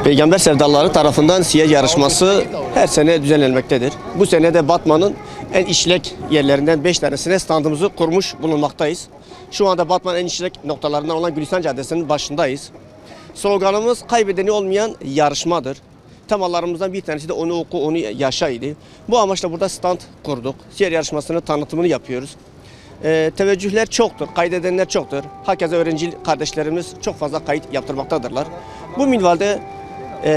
Peygamber sevdalıları tarafından siyer yarışması her sene düzenlenmektedir. Bu sene de Batman'ın en işlek yerlerinden 5 tanesine standımızı kurmuş bulunmaktayız. Şu anda Batman'ın en işlek noktalarından olan Gülistan Caddesi'nin başındayız. Sloganımız kaybedeni olmayan yarışmadır. Temalarımızdan bir tanesi de onu oku, onu yaşa idi. Bu amaçla burada stand kurduk. Siyer yarışmasının tanıtımını yapıyoruz. Teveccühler çoktur, kaydedenler çoktur. Hakeza öğrenci kardeşlerimiz çok fazla kayıt yaptırmaktadırlar. Bu minvalde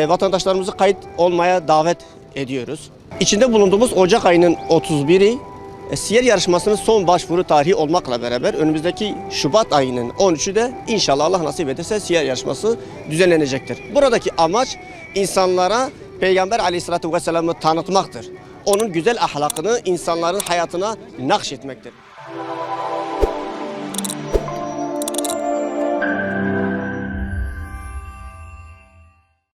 vatandaşlarımızı kayıt olmaya davet ediyoruz. İçinde bulunduğumuz Ocak ayının 31'i siyer yarışmasının son başvuru tarihi olmakla beraber önümüzdeki Şubat ayının 13'ü de inşallah Allah nasip ederse siyer yarışması düzenlenecektir. Buradaki amaç insanlara Peygamber Aleyhisselatü Vesselam'ı tanıtmaktır. Onun güzel ahlakını insanların hayatına nakşetmektir.